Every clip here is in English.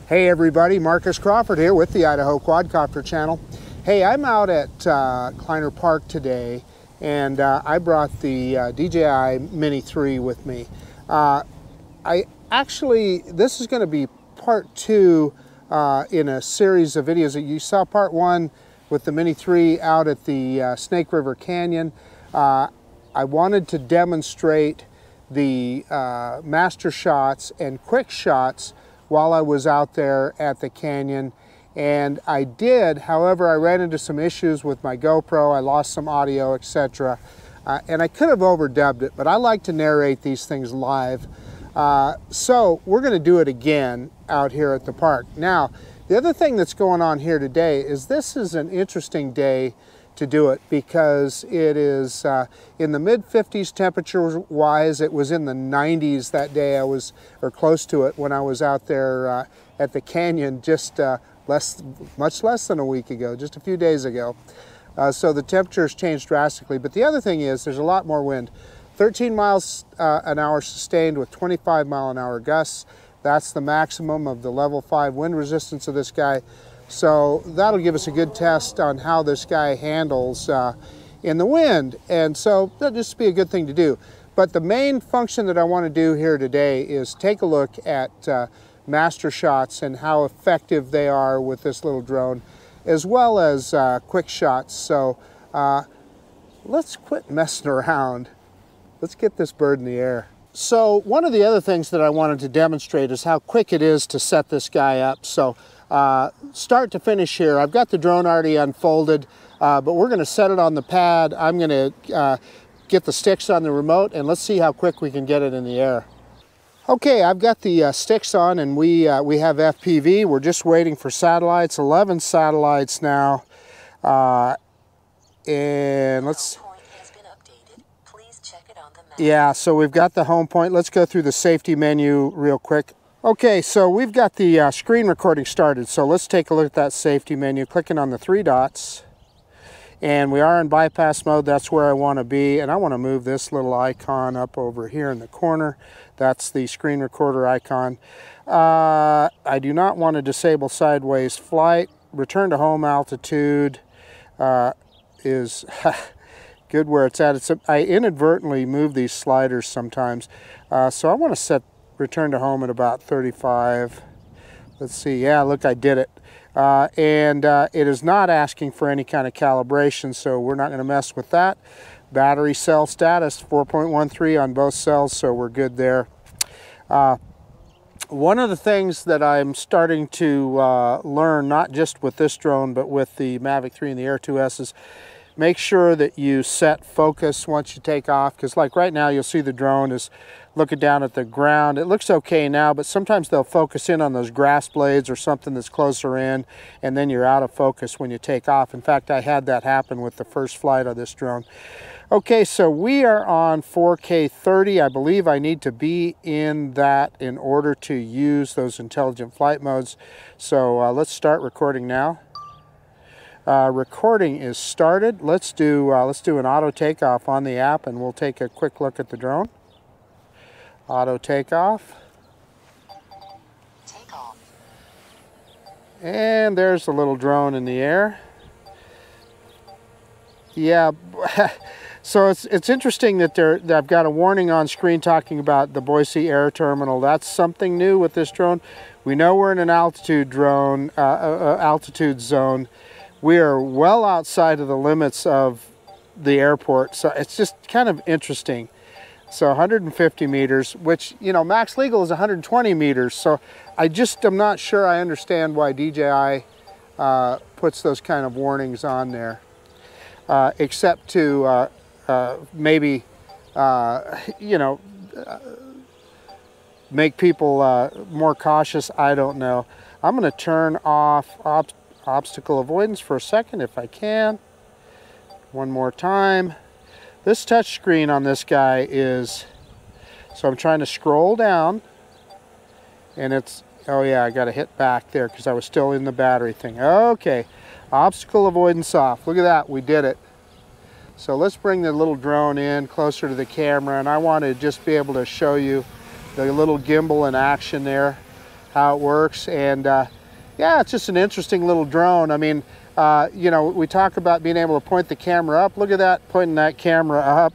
Hey everybody, Marcus Crawford here with the Idaho Quadcopter channel. Hey, I'm out at Kleiner Park today, and I brought the DJI Mini 3 with me. This is going to be part 2 in a series of videos. You saw part 1 with the Mini 3 out at the Snake River Canyon. I wanted to demonstrate the MasterShots and QuickShots while I was out there at the canyon, and I did. However, I ran into some issues with my GoPro. I lost some audio, etc. And I could have overdubbed it, but I like to narrate these things live. So we're going to do it again out here at the park. Now, the other thing that's going on here today is this is an interesting day to do it because it is in the mid-50s temperature-wise. It was in the 90s that day or close to it when I was out there at the canyon just much less than a week ago, just a few days ago. So the temperatures changed drastically. But the other thing is there's a lot more wind. 13 miles an hour sustained with 25-mile-an-hour gusts. That's the maximum of the level 5 wind resistance of this guy. So that'll give us a good test on how this guy handles in the wind. And so that'll just be a good thing to do. But the main function that I want to do here today is take a look at MasterShots and how effective they are with this little drone, as well as QuickShots. So let's quit messing around. Let's get this bird in the air. So one of the other things that I wanted to demonstrate is how quick it is to set this guy up. So start to finish here, I've got the drone already unfolded, but we're going to set it on the pad. I'm going to get the sticks on the remote, and let's see how quick we can get it in the air. Okay, I've got the sticks on, and we have FPV. We're just waiting for satellites, 11 satellites now. And let's... Yeah, so we've got the home point. Let's go through the safety menu real quick. Okay, so we've got the screen recording started. So let's take a look at that safety menu, clicking on the 3 dots. And we are in bypass mode. That's where I want to be. And I want to move this little icon up over here in the corner. That's the screen recorder icon. I do not want to disable sideways flight. Return to home altitude is... good where it's at. I inadvertently move these sliders sometimes. So I want to set return to home at about 35. Let's see. Yeah, look, I did it. It is not asking for any kind of calibration, so we're not going to mess with that. Battery cell status, 4.13 on both cells, so we're good there. One of the things that I'm starting to learn, not just with this drone, but with the Mavic 3 and the Air 2S, is make sure that you set focus once you take off, because like right now you'll see the drone is looking down at the ground. It looks okay now, but sometimes they'll focus in on those grass blades or something that's closer in, and then you're out of focus when you take off. In fact, I had that happen with the first flight of this drone. Okay, so we are on 4K 30. I believe I need to be in that in order to use those intelligent flight modes. So let's start recording now. Recording is started. Let's do an auto takeoff on the app, and we'll take a quick look at the drone. Auto takeoff. Takeoff. And there's the little drone in the air. Yeah, so it's interesting that I've got a warning on screen talking about the Boise Air Terminal. That's something new with this drone. We know we're in an altitude drone, altitude zone. We are well outside of the limits of the airport, so it's just kind of interesting. So 150 meters, which, you know, max legal is 120 meters, so I just am not sure I understand why DJI puts those kind of warnings on there, except to maybe, you know, make people more cautious. I don't know. I'm going to turn off obstacle avoidance for a second if I can. One more time. This touch screen on this guy is, so I'm trying to scroll down, and it's, oh yeah, I got to hit back there because I was still in the battery thing. Okay, obstacle avoidance off. Look at that, we did it. So let's bring the little drone in closer to the camera, and I want to just be able to show you the little gimbal in action there. how it works. And yeah, it's just an interesting little drone. I mean, you know, we talk about being able to point the camera up. Look at that, pointing that camera up.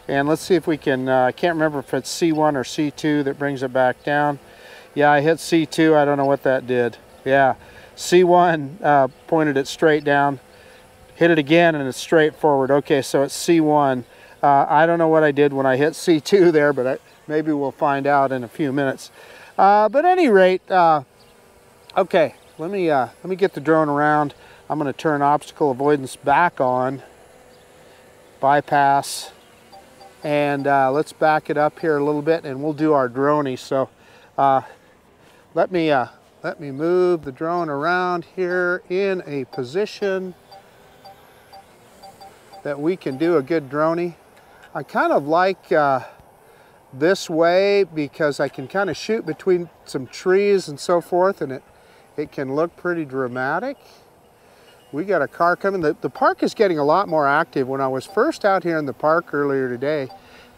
And let's see if we can, I can't remember if it's C1 or C2 that brings it back down. Yeah, I hit C2, I don't know what that did. Yeah, C1 pointed it straight down. Hit it again and it's straight forward. Okay, so it's C1. I don't know what I did when I hit C2 there, but maybe we'll find out in a few minutes. But at any rate, okay, let me get the drone around. I'm going to turn obstacle avoidance back on, bypass, and let's back it up here a little bit, and we'll do our droney. So let me move the drone around here in a position that we can do a good droney. I kind of like this way because I can kind of shoot between some trees and so forth, and it can look pretty dramatic. We got a car coming. The park is getting a lot more active. When I was first out here in the park earlier today,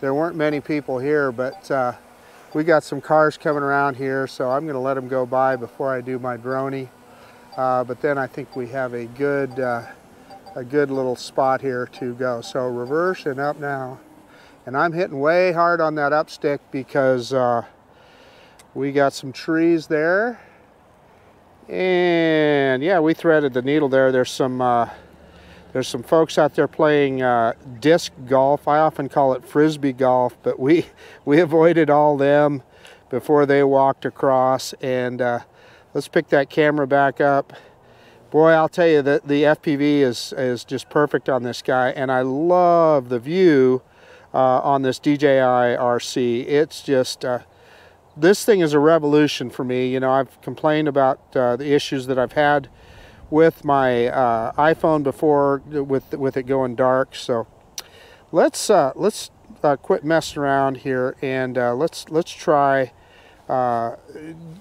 there weren't many people here, but we got some cars coming around here, so I'm going to let them go by before I do my droney. But then I think we have a good little spot here to go. So reverse and up now. And I'm hitting way hard on that up stick because we got some trees there. And yeah, we threaded the needle there. There's some folks out there playing disc golf. I often call it frisbee golf, but we avoided all them before they walked across. And let's pick that camera back up. Boy, I'll tell you that the FPV is just perfect on this guy, and I love the view on this DJI RC. It's just this thing is a revolution for me. You know, I've complained about the issues that I've had with my iPhone before with it going dark. So let's quit messing around here, and let's try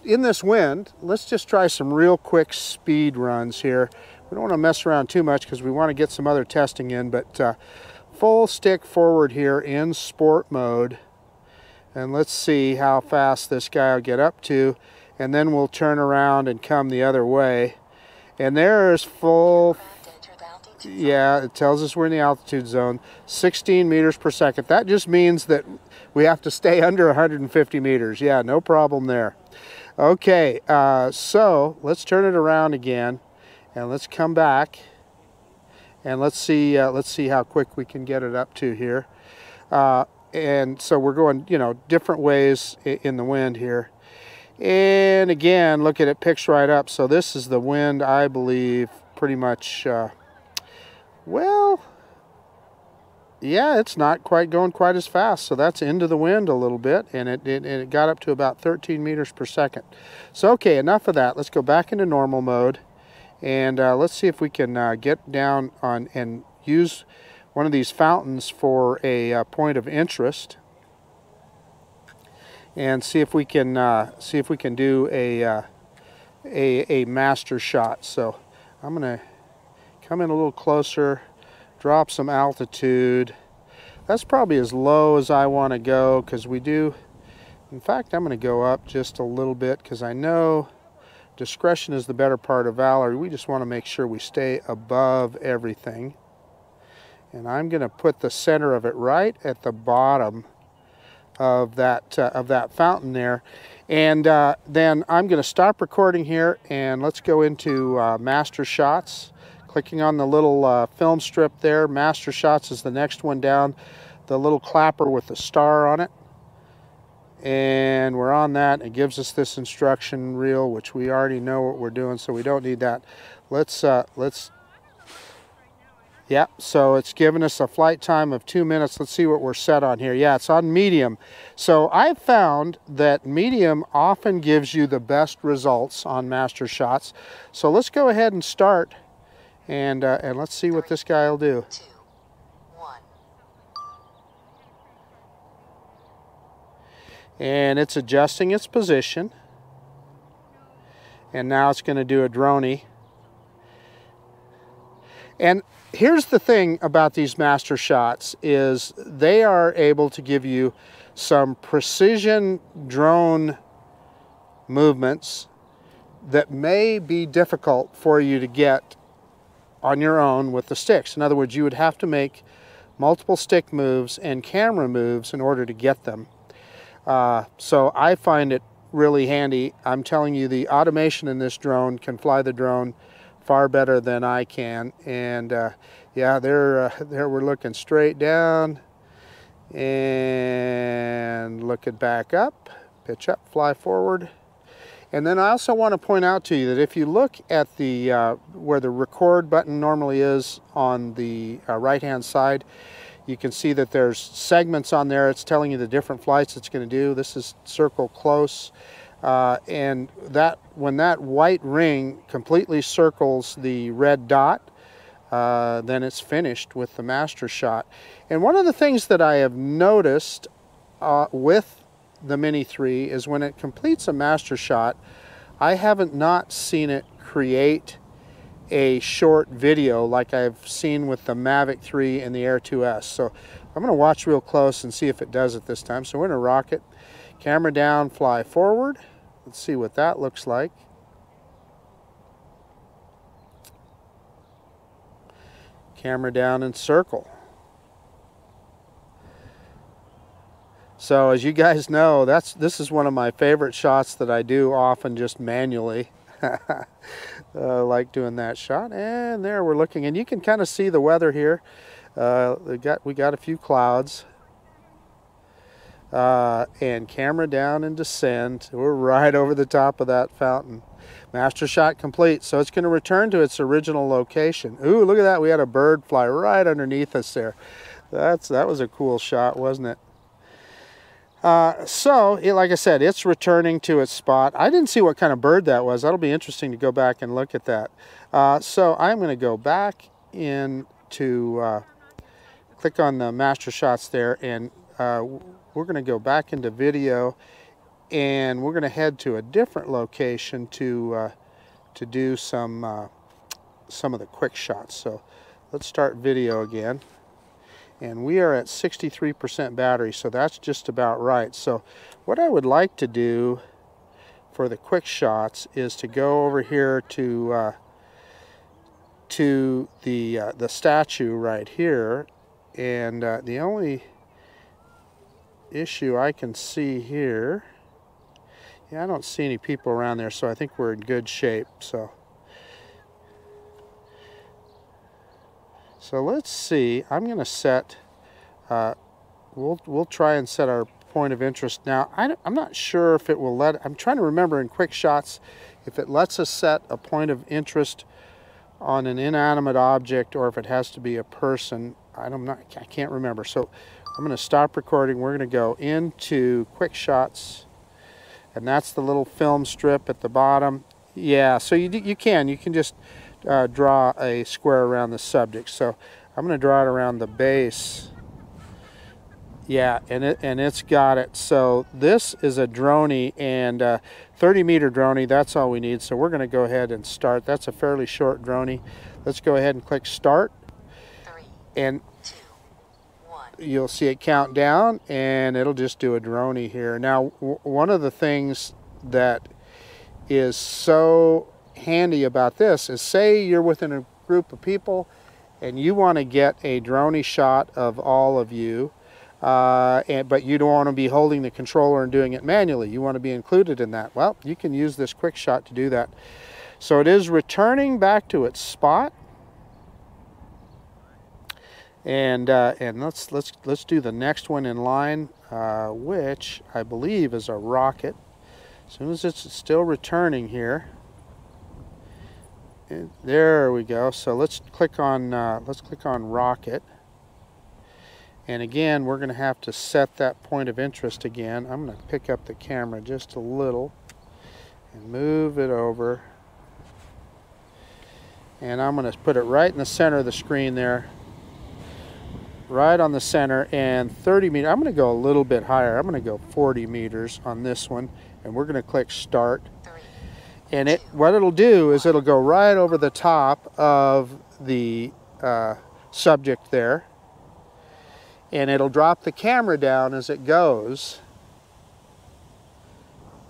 in this wind. Let's just try some real quick speed runs here. We don't want to mess around too much because we want to get some other testing in, but full stick forward here in sport mode. And let's see how fast this guy will get up to, and then we'll turn around and come the other way. And there's full, yeah, it tells us we're in the altitude zone, 16 meters per second. That just means that we have to stay under 150 meters. Yeah, no problem there. Okay, so let's turn it around again, and let's come back, and let's see how quick we can get it up to here. And so we're going, you know, different ways in the wind here. And again, look at it, picks right up. So this is the wind, I believe, pretty much, well, yeah, it's not quite going quite as fast. So that's into the wind a little bit, and it got up to about 13 meters per second. So, okay, enough of that. Let's go back into normal mode, and let's see if we can get down on and use one of these fountains for a point of interest, and see if we can do a master shot. So I'm gonna come in a little closer, drop some altitude. That's probably as low as I want to go, because we do, in fact, I'm going to go up just a little bit, because I know discretion is the better part of valor. We just want to make sure we stay above everything. And I'm going to put the center of it right at the bottom of that fountain there. And then I'm going to stop recording here, and let's go into MasterShots. Clicking on the little film strip there. MasterShots is the next one down. The little clapper with the star on it. And we're on that. It gives us this instruction reel, which we already know what we're doing, so we don't need that. Yeah, so it's given us a flight time of 2 minutes. Let's see what we're set on here. Yeah, it's on medium. So I've found that medium often gives you the best results on MasterShots. So let's go ahead and start, and let's see what this guy will do. 2, 1. And it's adjusting its position. And now it's going to do a droney. And here's the thing about these MasterShots is they are able to give you some precision drone movements that may be difficult for you to get on your own with the sticks. In other words, you would have to make multiple stick moves and camera moves in order to get them. So I find it really handy. I'm telling you, the automation in this drone can fly the drone far better than I can. And yeah, there we're looking straight down and looking back up, pitch up, fly forward. And then I also want to point out to you that if you look at the where the record button normally is on the right hand side, you can see that there's segments on there. It's telling you the different flights it's going to do. This is circle close, and when that white ring completely circles the red dot, then it's finished with the MasterShot. And one of the things that I have noticed with the Mini 3 is when it completes a MasterShot, I haven't not seen it create a short video like I've seen with the Mavic 3 and the Air 2S. So I'm going to watch real close and see if it does it this time. So we're going to rocket, camera down, fly forward. Let's see what that looks like. Camera down and circle. So as you guys know, this is one of my favorite shots that I do often just manually. Like doing that shot. And there we're looking, and you can kind of see the weather here. We got a few clouds. And camera down and descend. We're right over the top of that fountain. MasterShot complete. So it's going to return to its original location. Ooh, look at that. We had a bird fly right underneath us there. That was a cool shot, wasn't it? Like I said, it's returning to its spot. I didn't see what kind of bird that was. That'll be interesting to go back and look at that. So I'm going to go back into, click on the MasterShots there, and we're going to go back into video, and we're going to head to a different location to do some of the quick shots. So let's start video again. And we are at 63% battery, so that's just about right. So what I would like to do for the quick shots is to go over here to the statue right here. And the only issue I can see here, yeah, I don't see any people around there, so I think we're in good shape. So let's see. I'm going to set. We'll try and set our point of interest. Now I'm not sure if it will let. I'm trying to remember in QuickShots if it lets us set a point of interest on an inanimate object or if it has to be a person. I can't remember. So I'm going to stop recording. We're going to go into QuickShots, and that's the little film strip at the bottom. Yeah. So you can just draw a square around the subject. So I'm going to draw it around the base. Yeah, and it's got it. So this is a droney, and 30-meter droney, that's all we need. So we're going to go ahead and start. That's a fairly short droney. Let's go ahead and click start. 3, and 2, 1. You'll see it count down, and it'll just do a droney here. Now, one of the things that is so handy about this is, say you're within a group of people and you want to get a droney shot of all of you, but you don't want to be holding the controller and doing it manually. You want to be included in that. Well, you can use this quick shot to do that. So it is returning back to its spot, and let's do the next one in line, which I believe is a rocket. As soon as it's still returning here. And there we go. So let's click on rocket, and again we're going to have to set that point of interest again. I'm going to pick up the camera just a little and move it over, and I'm going to put it right in the center of the screen there, right on the center. And 30 meters. I'm going to go a little bit higher. I'm going to go 40 meters on this one, and we're going to click start. And what it'll do is it'll go right over the top of the subject there, and it'll drop the camera down as it goes.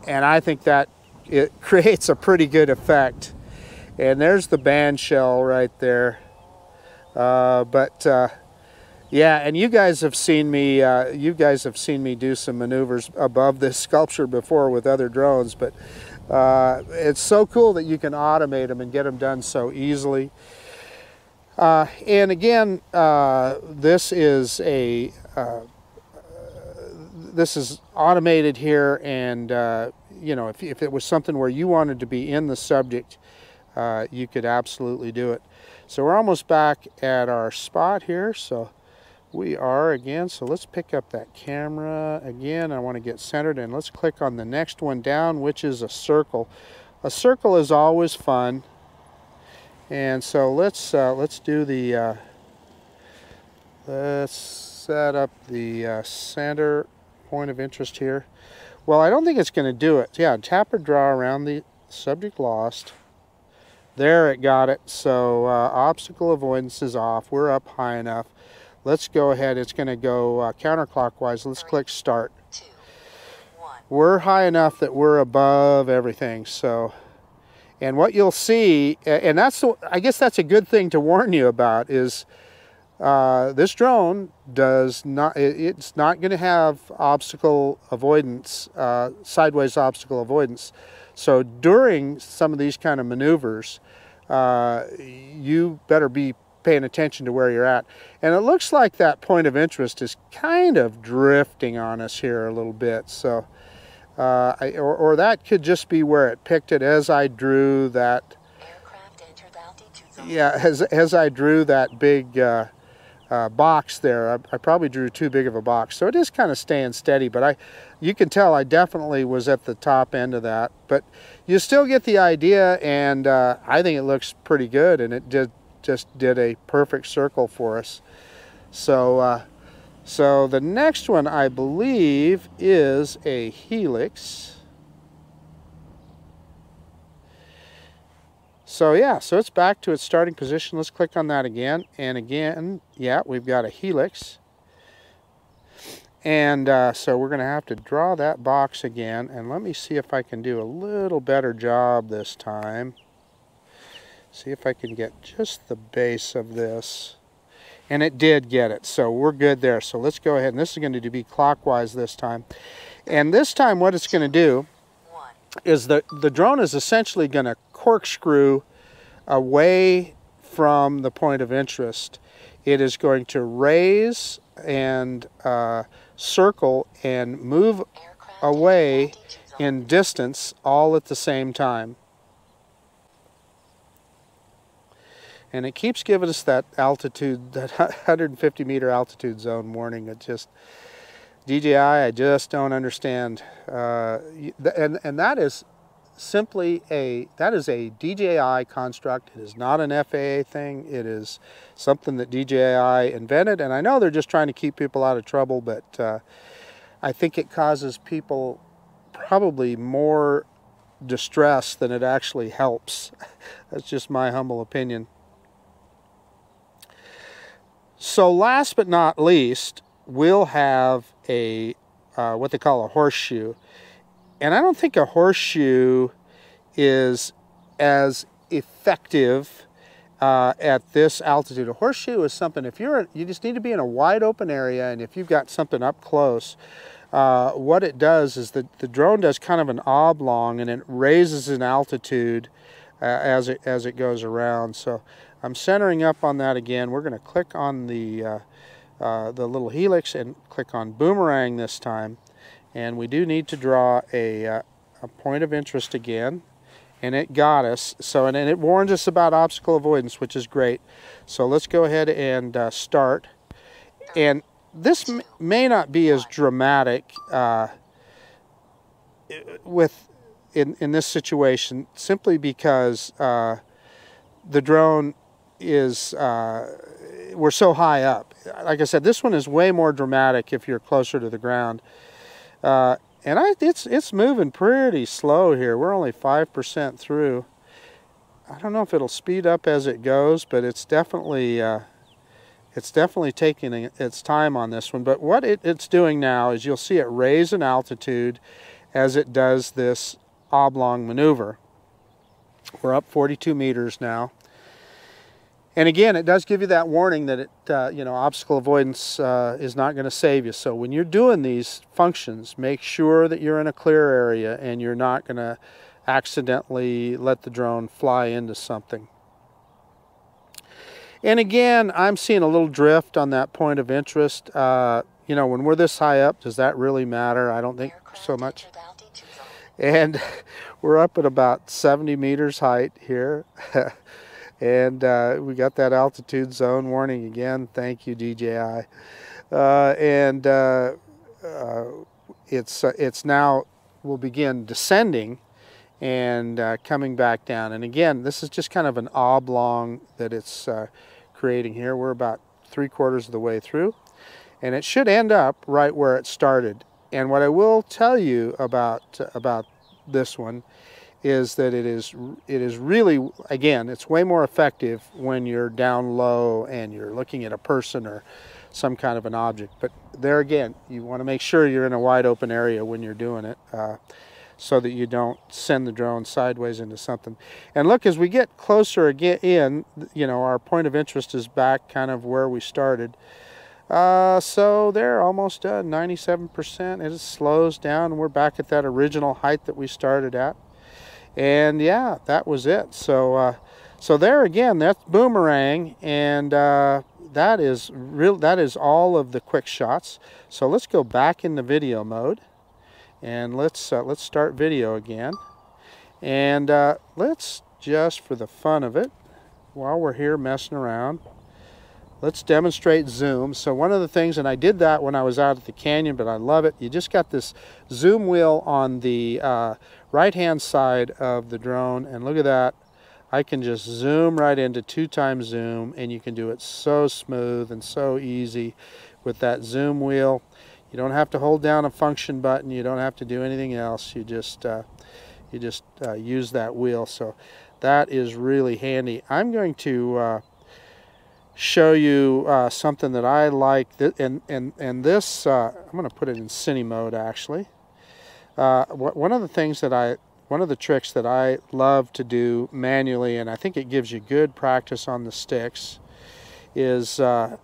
And I think that it creates a pretty good effect. And there's the band shell right there. Yeah, and you guys have seen me do some maneuvers above this sculpture before with other drones, but it's so cool that you can automate them and get them done so easily. And again, this is automated here, and you know, if it was something where you wanted to be in the subject, you could absolutely do it. So we're almost back at our spot here, so we are again. So let's pick up that camera again. I want to get centered, and let's click on the next one down, which is a circle. A circle is always fun, and so let's do the let's set up the center point of interest here. Well, I don't think it's going to do it. Yeah, tap or draw around the subject lost. There, it got it. So obstacle avoidance is off. We're up high enough. Let's go ahead. It's going to go counterclockwise. Let's click start. 2, 1. We're high enough that we're above everything. So, and what you'll see, and I guess that's a good thing to warn you about, is this drone does not. It's not going to have obstacle avoidance, sideways obstacle avoidance. So during some of these kind of maneuvers, you better be paying attention to where you're at. And it looks like that point of interest is kind of drifting on us here a little bit. So, or that could just be where it picked it as I drew that. Aircraft entered altitude zone. Yeah, as I drew that big box there, I probably drew too big of a box. So it is kind of staying steady, but you can tell I definitely was at the top end of that. But you still get the idea, and I think it looks pretty good, and it just did a perfect circle for us. So so the next one, I believe, is a Helix. So yeah, so it's back to its starting position. Let's click on that again. And again, yeah, we've got a Helix. And so we're going to have to draw that box again. And let me see if I can do a little better job this time. See if I can get just the base of this. And it did get it, so we're good there. So let's go ahead, and this is going to be clockwise this time. And this time what it's going to do is the drone is essentially going to corkscrew away from the point of interest. It is going to raise and circle and move away in distance all at the same time. And it keeps giving us that altitude, that 150 meter altitude zone warning. It just, DJI, I just don't understand. And that is simply that is a DJI construct. It is not an FAA thing. It is something that DJI invented. And I know they're just trying to keep people out of trouble, but I think it causes people probably more distress than it actually helps. That's just my humble opinion. So last but not least, we'll have a what they call a horseshoe. And I don't think a horseshoe is as effective at this altitude. A horseshoe is something, if you just need to be in a wide open area, and if you've got something up close, what it does is the drone does kind of an oblong, and it raises in altitude as it goes around. So I'm centering up on that again. We're going to click on the little Helix and click on boomerang this time. And we do need to draw a point of interest again. And it got us. So, and it warns us about obstacle avoidance, which is great. So let's go ahead and start. And this may not be as dramatic in this situation, simply because the drone is, we're so high up. Like I said, this one is way more dramatic if you're closer to the ground. And it's moving pretty slow here. We're only 5% through. I don't know if it'll speed up as it goes, but it's definitely taking its time on this one. But what it's doing now is you'll see it raise in altitude as it does this oblong maneuver. We're up 42 meters now. And again, it does give you that warning that you know, obstacle avoidance is not going to save you. So when you're doing these functions, make sure that you're in a clear area and you're not going to accidentally let the drone fly into something. And again, I'm seeing a little drift on that point of interest. You know, when we're this high up, does that really matter? I don't think so much. And we're up at about 70 meters height here. And we got that altitude zone warning again. Thank you, DJI. It's now, we'll begin descending and coming back down. And again, this is just kind of an oblong that it's creating here. We're about 3/4 of the way through. And it should end up right where it started. And what I will tell you about this one is that it is really, again, it's way more effective when you're down low and you're looking at a person or some kind of an object. But there again, you want to make sure you're in a wide open area when you're doing it, so that you don't send the drone sideways into something. And look, as we get closer again you know, our point of interest is back kind of where we started. So they're almost 97%. It slows down. We're back at that original height that we started at. And yeah, that was it. So so there again, that's boomerang, and that is all of the quick shots. So let's go back into video mode, and let's start video again. And let's just, for the fun of it, while we're here messing around, let's demonstrate zoom. So one of the things, and I did that when I was out at the canyon, but I love it. You just got this zoom wheel on the right-hand side of the drone, and look at that. I can just zoom right into 2x zoom, and you can do it so smooth and so easy with that zoom wheel. You don't have to hold down a function button. You don't have to do anything else. You just use that wheel. So that is really handy. I'm going to show you something that I like, and this I'm going to put it in cine mode actually. One of the tricks that I love to do manually, and I think it gives you good practice on the sticks, is to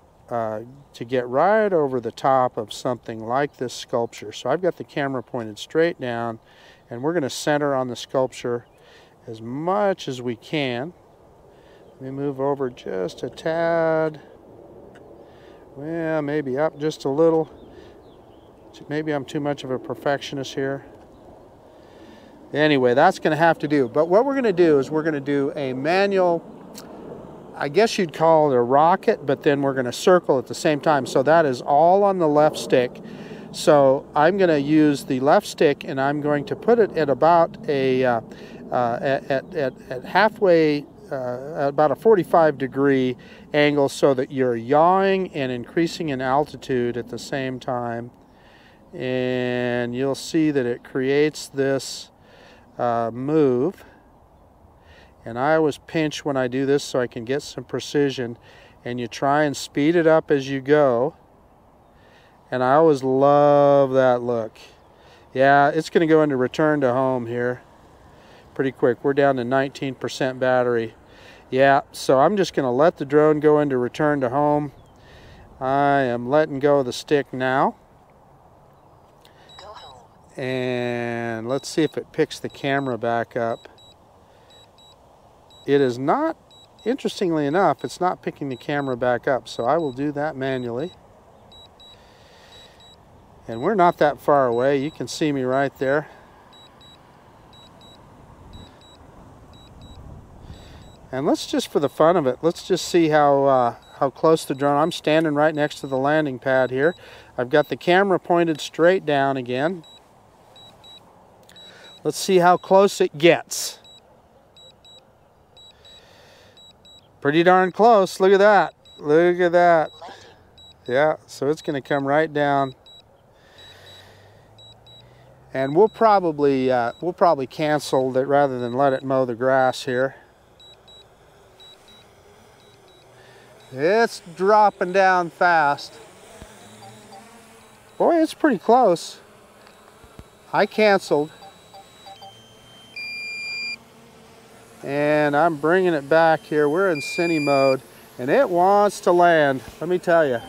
get right over the top of something like this sculpture. So I've got the camera pointed straight down, and we're going to center on the sculpture as much as we can. Let me move over just a tad. Well, maybe up just a little. Maybe I'm too much of a perfectionist here. Anyway, that's going to have to do. But what we're going to do is we're going to do a manual, I guess you'd call it a rocket, but then we're going to circle at the same time. So that is all on the left stick. So I'm going to use the left stick, and I'm going to put it at about a at halfway, about a 45-degree angle, so that you're yawing and increasing in altitude at the same time. And you'll see that it creates this move. And I always pinch when I do this so I can get some precision. And you try and speed it up as you go. And I always love that look. Yeah, it's going to go into return to home here pretty quick. We're down to 19% battery. Yeah, so I'm just going to let the drone go into return to home. I am letting go of the stick now. Go home. And let's see if it picks the camera back up. It is not, interestingly enough, it's not picking the camera back up, so I will do that manually. And we're not that far away. You can see me right there. And let's just, for the fun of it, let's just see how close the drone. I'm standing right next to the landing pad here. I've got the camera pointed straight down again. Let's see how close it gets. Pretty darn close. Look at that. Look at that. Yeah, so it's going to come right down. And we'll probably cancel that rather than let it mow the grass here. It's dropping down fast. Boy, it's pretty close. I canceled. And I'm bringing it back here. We're in cine mode, and it wants to land, let me tell you.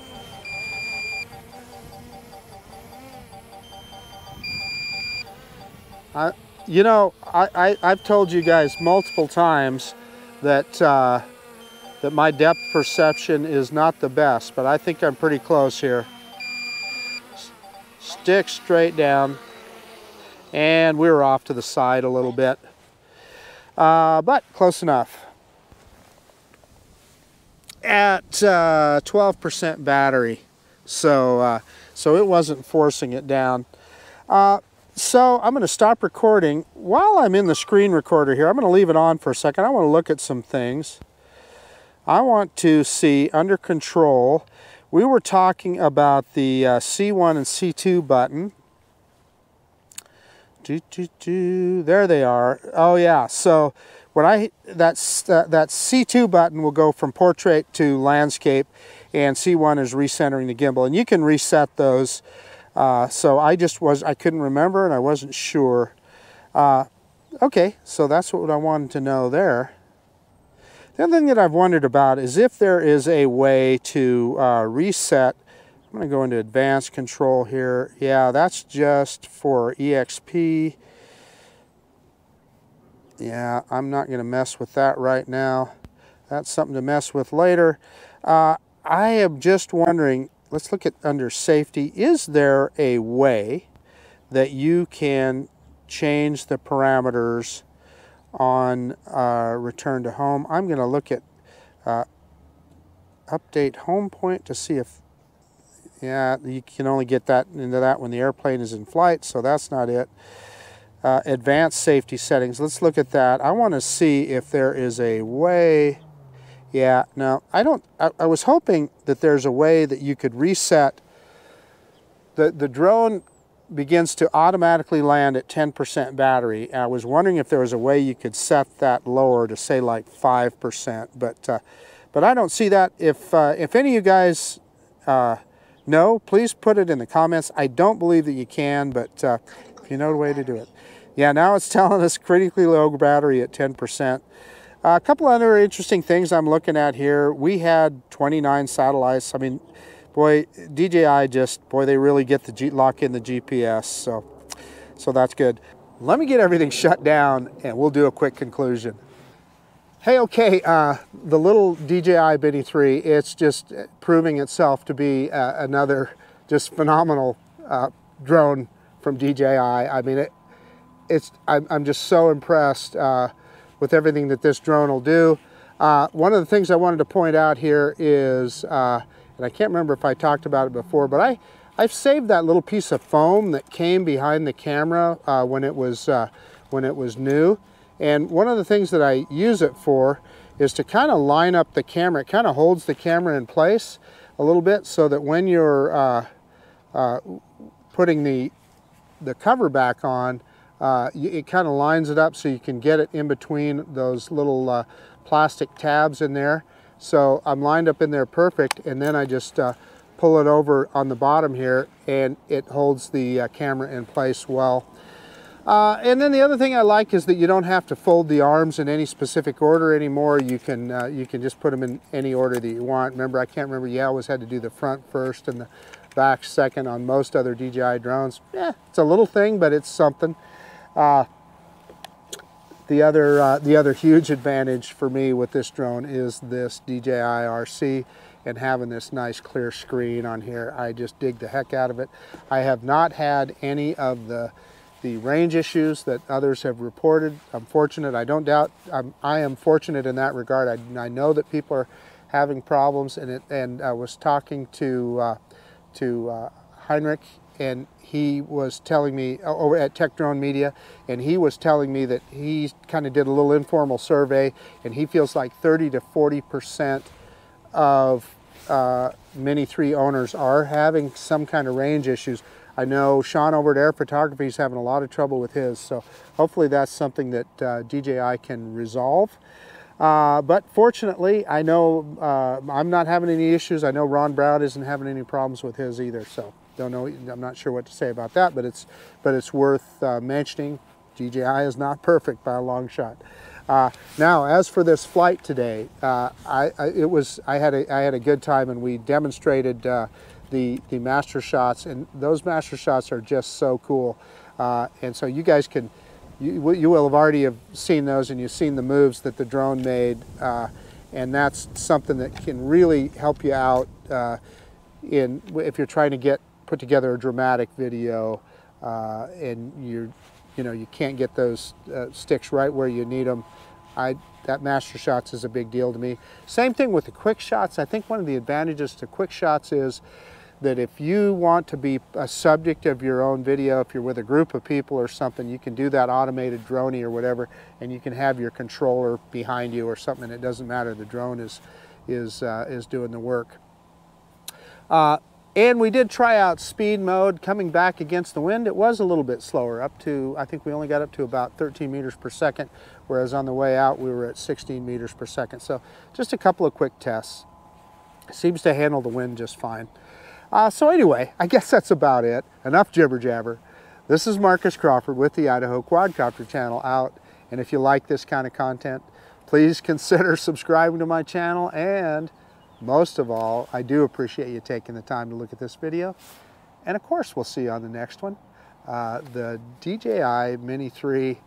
I've told you guys multiple times that that my depth perception is not the best, but I think I'm pretty close here. Stick straight down, and we were off to the side a little bit, but close enough. At 12% battery, so it wasn't forcing it down. So I'm going to stop recording. While I'm in the screen recorder here, I'm going to leave it on for a second. I want to look at some things. I want to see under control. We were talking about the C1 and C2 button. There they are. Oh yeah. So when that C2 button will go from portrait to landscape, and C1 is recentering the gimbal, and you can reset those. So I couldn't remember and I wasn't sure. Okay, so that's what I wanted to know there. The other thing that I've wondered about is if there is a way to reset. I'm going to go into advanced control here. Yeah, that's just for EXP. Yeah, I'm not going to mess with that right now. That's something to mess with later. I am just wondering, let's look at under safety. Is there a way that you can change the parameters on return to home? I'm going to look at update home point to see if, yeah, you can only get that into that when the airplane is in flight, so that's not it. Advanced safety settings, let's look at that. I want to see if there is a way. Yeah, no, I don't. I was hoping that there's a way that you could reset. The drone begins to automatically land at 10% battery. I was wondering if there was a way you could set that lower to say like 5%, but I don't see that. If any of you guys know, please put it in the comments. I don't believe that you can, but if you know the way to do it. Yeah, now it's telling us critically low battery at 10%. A couple other interesting things I'm looking at here. We had 29 satellites. I mean, boy, DJI they really get the lock in the GPS, so that's good. Let me get everything shut down and we'll do a quick conclusion. Hey, okay, the little DJI Mini 3, it's just proving itself to be another just phenomenal drone from DJI. I mean, I'm just so impressed with everything that this drone will do. One of the things I wanted to point out here is, and I can't remember if I talked about it before, but I've saved that little piece of foam that came behind the camera when it was new. And one of the things that I use it for is to kind of line up the camera. It kind of holds the camera in place a little bit so that when you're putting the cover back on, it kind of lines it up so you can get it in between those little plastic tabs in there. So I'm lined up in there perfect, and then I just pull it over on the bottom here and it holds the camera in place well. And then the other thing I like is that you don't have to fold the arms in any specific order anymore. You can just put them in any order that you want. Remember, I can't remember, you always had to do the front first and the back second on most other DJI drones. Yeah, it's a little thing, but it's something. The other huge advantage for me with this drone is this DJI RC and having this nice clear screen on here. I just dig the heck out of it. I have not had any of the range issues that others have reported. I'm fortunate. I don't doubt. I am fortunate in that regard. I know that people are having problems, and I was talking to Heinrich, and he was telling me over at Tech Drone Media, and he was telling me that he kind of did a little informal survey, and he feels like 30 to 40% of Mini 3 owners are having some kind of range issues. I know Sean over at Air Photography is having a lot of trouble with his, so hopefully that's something that DJI can resolve. But fortunately, I know I'm not having any issues. I know Ron Brown isn't having any problems with his either, so don't know. I'm not sure what to say about that, but it's worth mentioning. DJI is not perfect by a long shot. Now, as for this flight today, I had a good time, and we demonstrated the MasterShots, and those MasterShots are just so cool. And so you guys can, you will have already have seen those, and you've seen the moves that the drone made, and that's something that can really help you out if you're trying to put together a dramatic video, and you can't get those sticks right where you need them. That MasterShots is a big deal to me. Same thing with the QuickShots. I think one of the advantages to QuickShots is that if you want to be a subject of your own video, if you're with a group of people or something, you can do that automated droney or whatever, and you can have your controller behind you or something. It doesn't matter. The drone is doing the work. And we did try out speed mode coming back against the wind. It was a little bit slower, up to, I think we only got up to about 13 meters per second, whereas on the way out we were at 16 meters per second. So just a couple of quick tests. Seems to handle the wind just fine. So anyway, I guess that's about it. Enough jibber jabber. This is Marcus Crawford with the Idaho Quadcopter channel out. And if you like this kind of content, please consider subscribing to my channel, and most of all, I do appreciate you taking the time to look at this video. And of course, we'll see you on the next one. The DJI Mini 3,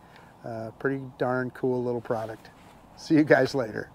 pretty darn cool little product. See you guys later.